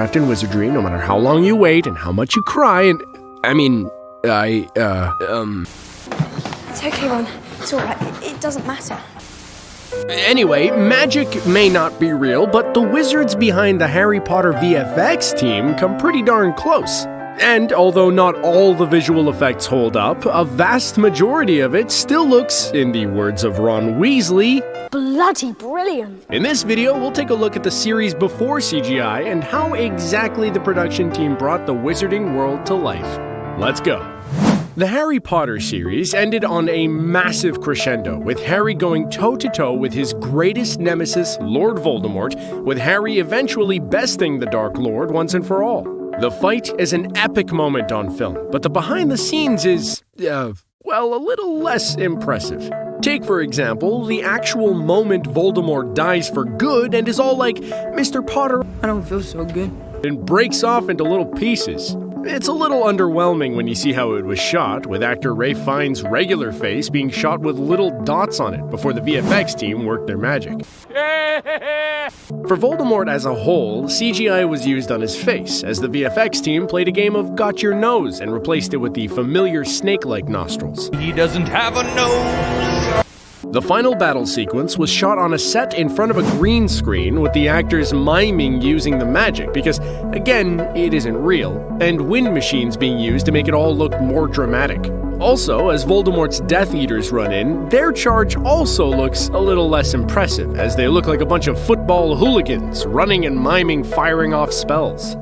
craft and wizardry, no matter how long you wait and how much you cry, and It's okay, Ron. It's alright. It doesn't matter. Anyway, magic may not be real, but the wizards behind the Harry Potter VFX team come pretty darn close. And although not all the visual effects hold up, a vast majority of it still looks, in the words of Ron Weasley, bloody brilliant. In this video, we'll take a look at the series before CGI and how exactly the production team brought the wizarding world to life. Let's go. The Harry Potter series ended on a massive crescendo, with Harry going toe-to-toe with his greatest nemesis, Lord Voldemort, with Harry eventually besting the Dark Lord once and for all. The fight is an epic moment on film, but the behind-the-scenes is, well, a little less impressive. Take, for example, the actual moment Voldemort dies for good and is all like, "Mr. Potter, I don't feel so good," and breaks off into little pieces. It's a little underwhelming when you see how it was shot, with actor Ralph Fiennes' regular face being shot with little dots on it before the VFX team worked their magic. For Voldemort as a whole, CGI was used on his face, as the VFX team played a game of Got Your Nose and replaced it with the familiar snake-like nostrils. He doesn't have a nose! The final battle sequence was shot on a set in front of a green screen with the actors miming using the magic because, again, it isn't real, and wind machines being used to make it all look more dramatic. Also, as Voldemort's Death Eaters run in, their charge also looks a little less impressive, as they look like a bunch of football hooligans running and miming firing off spells.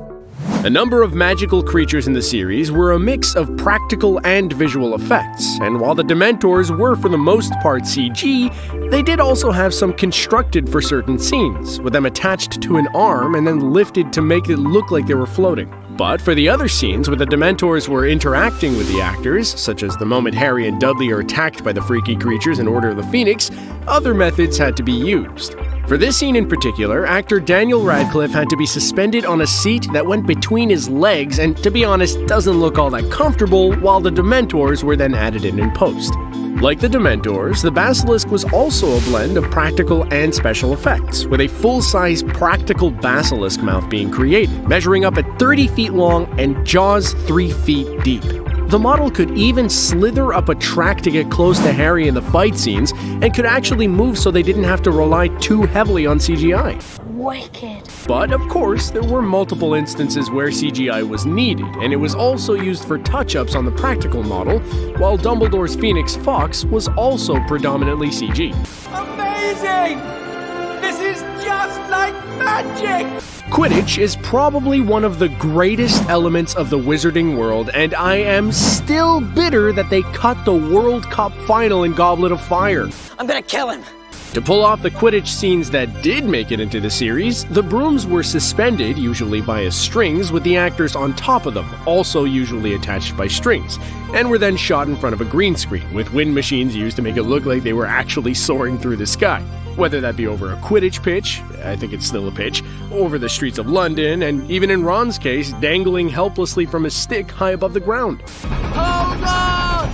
A number of magical creatures in the series were a mix of practical and visual effects, and while the Dementors were for the most part CG, they did also have some constructed for certain scenes, with them attached to an arm and then lifted to make it look like they were floating. But for the other scenes where the Dementors were interacting with the actors, such as the moment Harry and Dudley are attacked by the freaky creatures in Order of the Phoenix, other methods had to be used. For this scene in particular, actor Daniel Radcliffe had to be suspended on a seat that went between his legs and, to be honest, doesn't look all that comfortable, while the Dementors were then added in post. Like the Dementors, the Basilisk was also a blend of practical and special effects, with a full-size practical basilisk mouth being created, measuring up at 30 feet long and jaws 3 feet deep. The model could even slither up a track to get close to Harry in the fight scenes, and could actually move so they didn't have to rely too heavily on CGI. Wicked. But of course, there were multiple instances where CGI was needed, and it was also used for touch-ups on the practical model, while Dumbledore's Phoenix Fox was also predominantly CG. Amazing! This is just like magic! Quidditch is probably one of the greatest elements of the wizarding world, and I am still bitter that they cut the World Cup final in Goblet of Fire. I'm gonna kill him! To pull off the Quidditch scenes that did make it into the series, the brooms were suspended, usually via strings, with the actors on top of them, also usually attached by strings, and were then shot in front of a green screen, with wind machines used to make it look like they were actually soaring through the sky. Whether that be over a Quidditch pitch, I think it's still a pitch, over the streets of London, and even in Ron's case, dangling helplessly from a stick high above the ground. Hold on!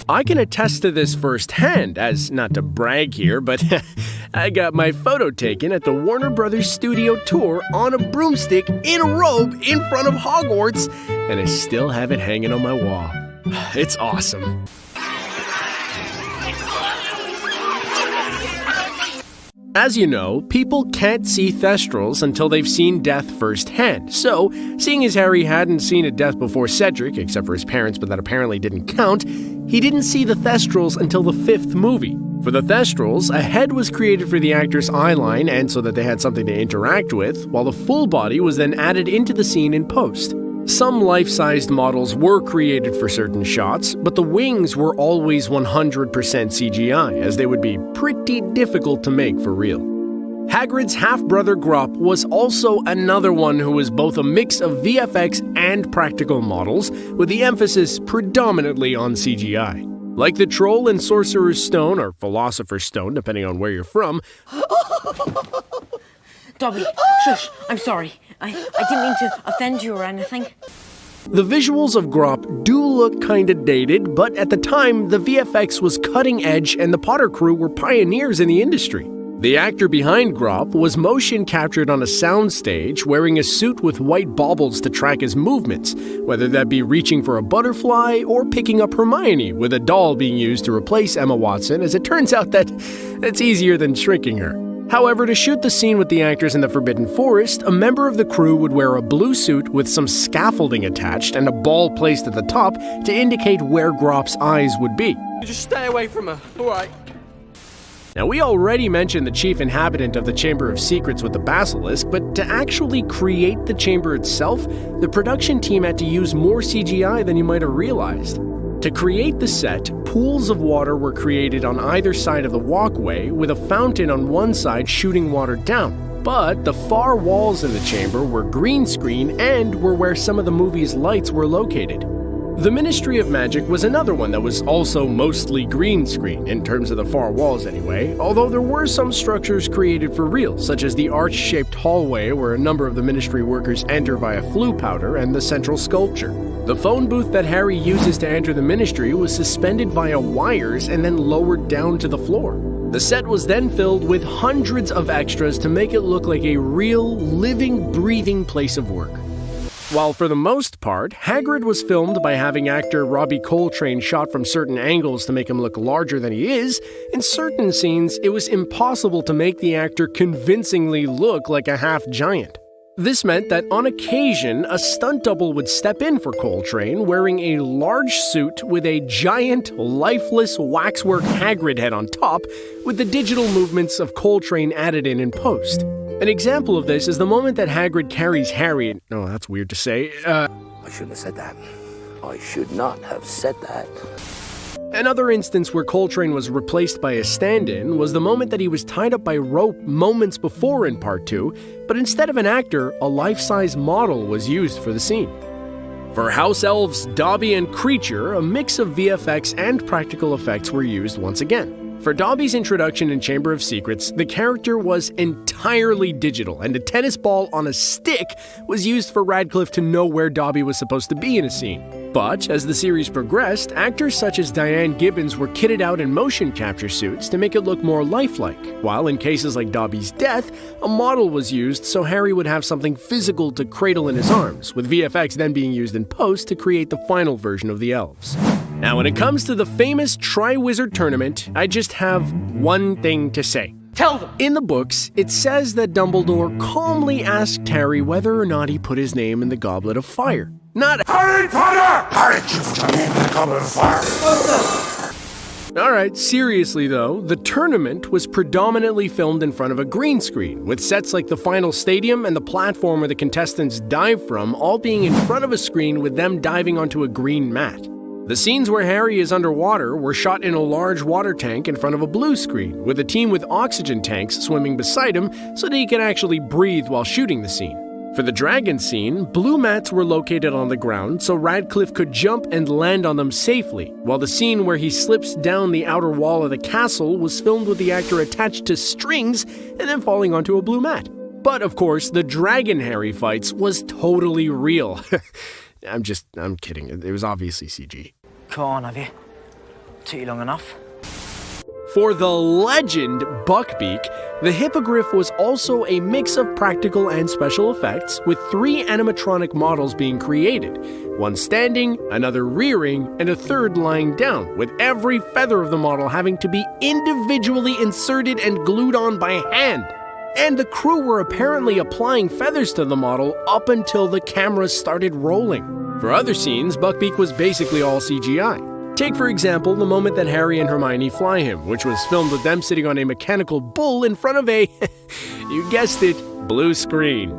I can attest to this firsthand, as not to brag here, but I got my photo taken at the Warner Brothers studio tour on a broomstick in a robe in front of Hogwarts, and I still have it hanging on my wall. It's awesome. As you know, people can't see Thestrals until they've seen death firsthand, so, seeing as Harry hadn't seen a death before Cedric, except for his parents, but that apparently didn't count, he didn't see the Thestrals until the 5th movie. For the Thestrals, a head was created for the actor's eyeline and so that they had something to interact with, while the full body was then added into the scene in post. Some life-sized models were created for certain shots, but the wings were always 100% CGI, as they would be pretty difficult to make for real. Hagrid's half-brother Grupp was also another one who was both a mix of VFX and practical models, with the emphasis predominantly on CGI. Like the Troll in Sorcerer's Stone, or Philosopher's Stone, depending on where you're from. Dobby, shush, I'm sorry. I didn't mean to offend you or anything. The visuals of Grupp do look kinda dated, but at the time, the VFX was cutting edge and the Potter crew were pioneers in the industry. The actor behind Grop was motion captured on a soundstage wearing a suit with white baubles to track his movements, whether that be reaching for a butterfly or picking up Hermione, with a doll being used to replace Emma Watson, as it turns out that it's easier than shrinking her. However, to shoot the scene with the actors in the Forbidden Forest, a member of the crew would wear a blue suit with some scaffolding attached and a ball placed at the top to indicate where Grop's eyes would be. You just stay away from her, alright? Now, we already mentioned the chief inhabitant of the Chamber of Secrets with the basilisk, but to actually create the chamber itself, the production team had to use more CGI than you might have realized. To create the set, pools of water were created on either side of the walkway, with a fountain on one side shooting water down. But the far walls in the chamber were green screen and were where some of the movie's lights were located. The Ministry of Magic was another one that was also mostly green screen, in terms of the far walls anyway, although there were some structures created for real, such as the arch-shaped hallway where a number of the Ministry workers enter via flue powder and the central sculpture. The phone booth that Harry uses to enter the Ministry was suspended via wires and then lowered down to the floor. The set was then filled with hundreds of extras to make it look like a real, living, breathing place of work. While for the most part, Hagrid was filmed by having actor Robbie Coltrane shot from certain angles to make him look larger than he is, in certain scenes it was impossible to make the actor convincingly look like a half-giant. This meant that on occasion, a stunt double would step in for Coltrane wearing a large suit with a giant, lifeless waxwork Hagrid head on top, with the digital movements of Coltrane added in post. An example of this is the moment that Hagrid carries Harry— oh, that's weird to say— I shouldn't have said that. I should not have said that. Another instance where Coltrane was replaced by a stand-in was the moment that he was tied up by rope moments before in Part 2, but instead of an actor, a life-size model was used for the scene. For House Elves Dobby and Creature, a mix of VFX and practical effects were used once again. For Dobby's introduction in Chamber of Secrets, the character was entirely digital, and a tennis ball on a stick was used for Radcliffe to know where Dobby was supposed to be in a scene. But as the series progressed, actors such as Diane Gibbons were kitted out in motion capture suits to make it look more lifelike, while in cases like Dobby's death, a model was used so Harry would have something physical to cradle in his arms, with VFX then being used in post to create the final version of the elves. Now, when it comes to the famous Triwizard Tournament, I just have one thing to say. Tell them! In the books, it says that Dumbledore calmly asked Harry whether or not he put his name in the Goblet of Fire. Not Harry Potter! Harry, you put your name in the Goblet of Fire! Alright, seriously though, the tournament was predominantly filmed in front of a green screen, with sets like the final stadium and the platform where the contestants dive from all being in front of a screen with them diving onto a green mat. The scenes where Harry is underwater were shot in a large water tank in front of a blue screen, with a team with oxygen tanks swimming beside him so that he could actually breathe while shooting the scene. For the dragon scene, blue mats were located on the ground so Radcliffe could jump and land on them safely, while the scene where he slips down the outer wall of the castle was filmed with the actor attached to strings and then falling onto a blue mat. But of course, the dragon Harry fights was totally real. I'm kidding. It was obviously CG. Come on, have you? Took you long enough? For the legend Buckbeak, the hippogriff was also a mix of practical and special effects, with 3 animatronic models being created, one standing, another rearing, and a third lying down, with every feather of the model having to be individually inserted and glued on by hand. And the crew were apparently applying feathers to the model up until the cameras started rolling. For other scenes, Buckbeak was basically all CGI. Take, for example, the moment that Harry and Hermione fly him, which was filmed with them sitting on a mechanical bull in front of a, you guessed it, blue screen.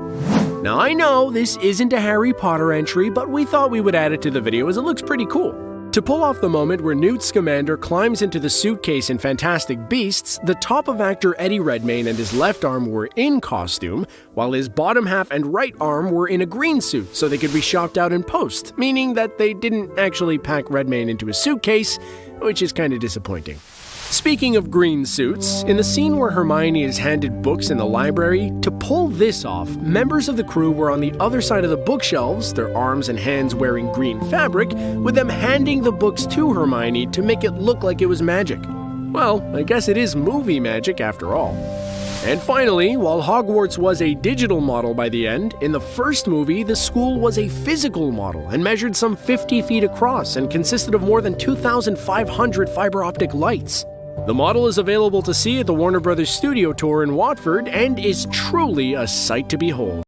Now, I know this isn't a Harry Potter entry, but we thought we would add it to the video as it looks pretty cool. To pull off the moment where Newt Scamander climbs into the suitcase in Fantastic Beasts, the top of actor Eddie Redmayne and his left arm were in costume, while his bottom half and right arm were in a green suit so they could be shopped out in post, meaning that they didn't actually pack Redmayne into a suitcase, which is kind of disappointing. Speaking of green suits, in the scene where Hermione is handed books in the library, to pull this off, members of the crew were on the other side of the bookshelves, their arms and hands wearing green fabric, with them handing the books to Hermione to make it look like it was magic. Well, I guess it is movie magic after all. And finally, while Hogwarts was a digital model by the end, in the first movie, the school was a physical model and measured some 50 feet across and consisted of more than 2,500 fiber optic lights. The model is available to see at the Warner Brothers Studio Tour in Watford and is truly a sight to behold.